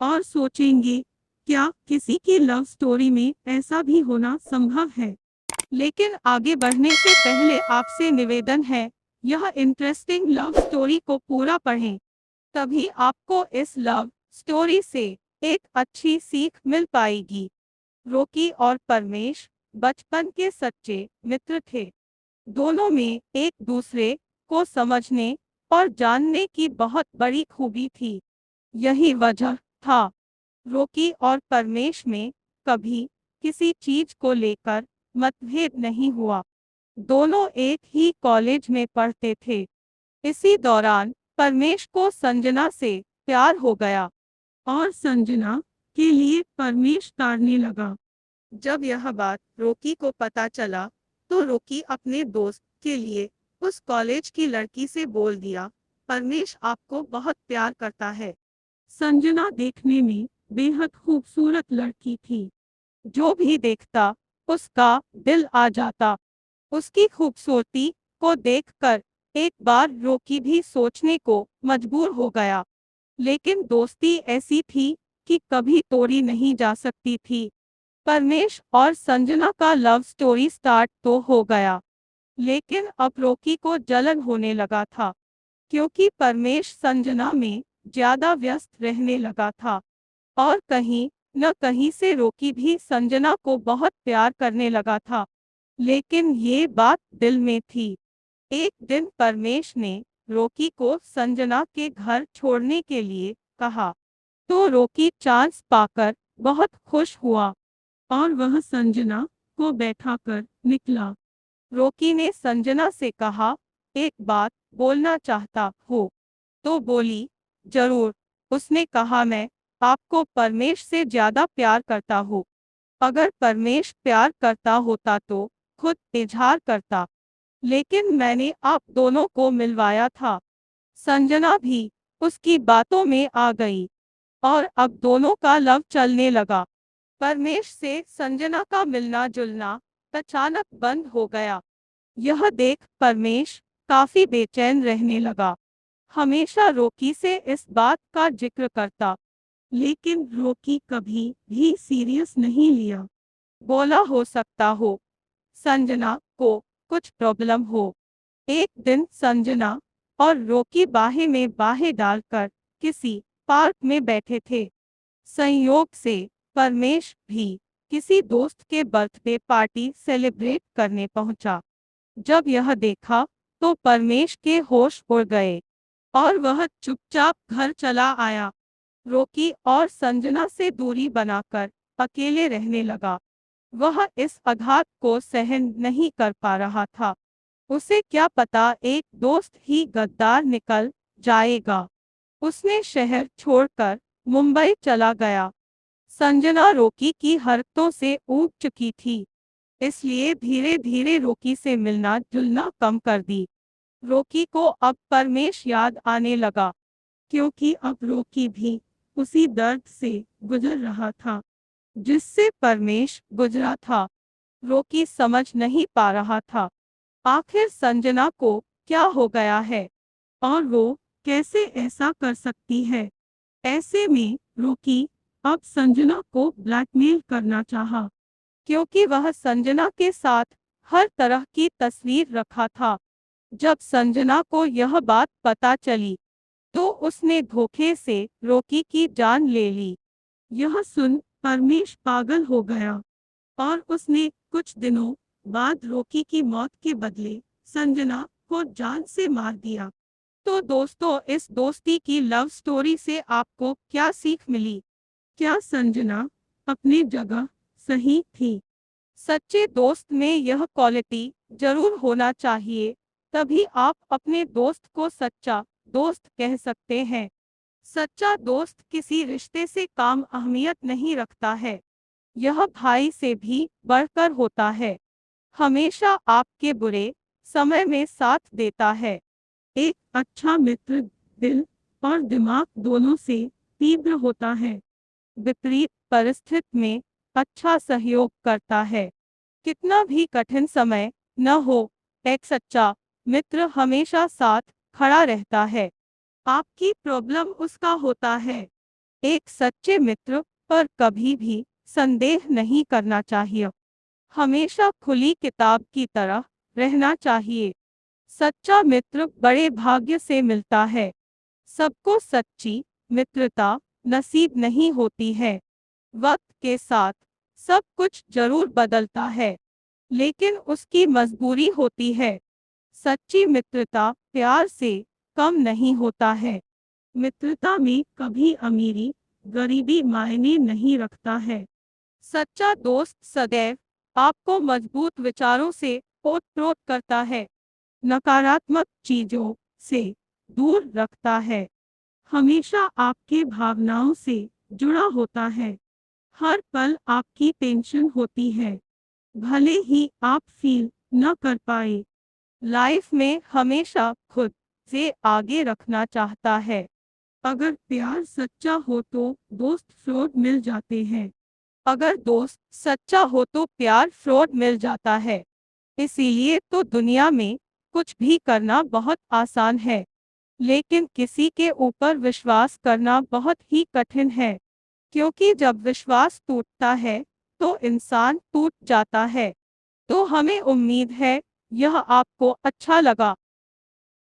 और सोचेंगे, क्या किसी की लव स्टोरी में ऐसा भी होना संभव है? लेकिन आगे बढ़ने से पहले आपसे निवेदन है, यह इंटरेस्टिंग लव स्टोरी को पूरा पढ़ें। तभी आपको इस लव स्टोरी से एक अच्छी सीख मिल पाएगी। रॉकी और परमेश बचपन के सच्चे मित्र थे। दोनों में एक दूसरे को समझने और जानने की बहुत बड़ी खूबी थी। यही वजह था रॉकी और परमेश में कभी किसी चीज को लेकर मतभेद नहीं हुआ। दोनों एक ही कॉलेज में पढ़ते थे। इसी दौरान परमेश को संजना से प्यार हो गया और संजना के लिए परमेश ताड़ने लगा। जब यह बात रॉकी को पता चला, तो रॉकी अपने दोस्त के लिए उस कॉलेज की लड़की से बोल दिया, परमेश आपको बहुत प्यार करता है। संजना देखने में बेहद खूबसूरत लड़की थी। जो भी देखता उसका दिल आ जाता। उसकी खूबसूरती को देखकर एक बार रॉकी भी सोचने को मजबूर हो गया। लेकिन दोस्ती ऐसी थी कि कभी तोड़ी नहीं जा सकती थी। परमेश और संजना का लव स्टोरी स्टार्ट तो हो गया, लेकिन अब रॉकी को जलन होने लगा था, क्योंकि परमेश संजना में ज्यादा व्यस्त रहने लगा था और कहीं न कहीं से रॉकी भी संजना को बहुत प्यार करने लगा था। लेकिन ये बात दिल में थी। एक दिन परमेश ने रॉकी को संजना के घर छोड़ने के लिए कहा, तो रॉकी चांस पाकर बहुत खुश हुआ और वह संजना को बैठाकर निकला। रॉकी ने संजना से कहा, एक बात बोलना चाहता हो? तो बोली, जरूर। उसने कहा, मैं आपको परमेश से ज्यादा प्यार करता हूँ। अगर परमेश प्यार करता होता तो खुद इजहार करता, लेकिन मैंने आप दोनों को मिलवाया था। संजना भी उसकी बातों में आ गई और अब दोनों का लव चलने लगा। परमेश से संजना का मिलना जुलना अचानक बंद हो गया। यह देख परमेश काफी बेचैन रहने लगा। हमेशा रॉकी से इस बात का जिक्र करता, लेकिन रॉकी कभी भी सीरियस नहीं लिया। बोला, हो सकता हो संजना को कुछ प्रॉब्लम हो। एक दिन संजना और रॉकी बाहें में बाहें डालकर किसी पार्क में बैठे थे। संयोग से परमेश भी किसी दोस्त के बर्थडे पार्टी सेलिब्रेट करने पहुंचा। जब यह देखा तो परमेश के होश उड़ गए और वह चुपचाप घर चला आया। रॉकी और संजना से दूरी बनाकर अकेले रहने लगा। वह इस आघात को सहन नहीं कर पा रहा था। उसे क्या पता एक दोस्त ही गद्दार निकल जाएगा। उसने शहर छोड़कर मुंबई चला गया। संजना रॉकी की हरकतों से ऊब चुकी थी, इसलिए धीरे धीरे रॉकी से मिलना जुलना कम कर दी। रॉकी को अब परमेश याद आने लगा, क्योंकि अब रॉकी भी उसी दर्द से गुजर रहा था जिससे परमेश गुजरा था। रॉकी समझ नहीं पा रहा था, आखिर संजना को क्या हो गया है और वो कैसे ऐसा कर सकती है। ऐसे में रॉकी अब संजना को ब्लैकमेल करना चाहा, क्योंकि वह संजना के साथ हर तरह की तस्वीर रखा था। जब संजना को यह बात पता चली, तो उसने धोखे से रॉकी की जान ले ली। यह सुन परमेश पागल हो गया और उसने कुछ दिनों बाद रॉकी की मौत के बदले संजना को जान से मार दिया। तो दोस्तों, इस दोस्ती की लव स्टोरी से आपको क्या सीख मिली? क्या संजना अपनी जगह सही थी? सच्चे दोस्त में यह क्वालिटी जरूर होना चाहिए, तभी आप अपने दोस्त को सच्चा दोस्त कह सकते हैं। सच्चा दोस्त किसी रिश्ते से कम अहमियत नहीं रखता है, यह भाई से भी बढ़कर होता है। हमेशा आपके बुरे समय में साथ देता है। एक अच्छा मित्र दिल और दिमाग दोनों से तीव्र होता है। विपरीत परिस्थिति में अच्छा सहयोग करता है। कितना भी कठिन समय न हो, एक सच्चा मित्र हमेशा साथ खड़ा रहता है। आपकी प्रॉब्लम उसका होता है। एक सच्चे मित्र पर कभी भी संदेह नहीं करना चाहिए। हमेशा खुली किताब की तरह रहना चाहिए। सच्चा मित्र बड़े भाग्य से मिलता है। सबको सच्ची मित्रता नसीब नहीं होती है। वक्त के साथ सब कुछ जरूर बदलता है, लेकिन उसकी मजबूरी होती है। सच्ची मित्रता प्यार से कम नहीं होता है। मित्रता में कभी अमीरी गरीबी मायने नहीं रखता है। सच्चा दोस्त सदैव आपको मजबूत विचारों से ओत-प्रोत करता है, नकारात्मक चीजों से दूर रखता है, हमेशा आपके भावनाओं से जुड़ा होता है, हर पल आपकी टेंशन होती है, भले ही आप फील न कर पाए। लाइफ में हमेशा खुद से आगे रखना चाहता है। अगर प्यार सच्चा हो तो दोस्त फ्रॉड मिल जाते हैं। अगर दोस्त सच्चा हो तो प्यार फ्रॉड मिल जाता है। इसीलिए तो दुनिया में कुछ भी करना बहुत आसान है, लेकिन किसी के ऊपर विश्वास करना बहुत ही कठिन है। क्योंकि जब विश्वास टूटता है तो इंसान टूट जाता है। तो हमें उम्मीद है यह आपको अच्छा लगा।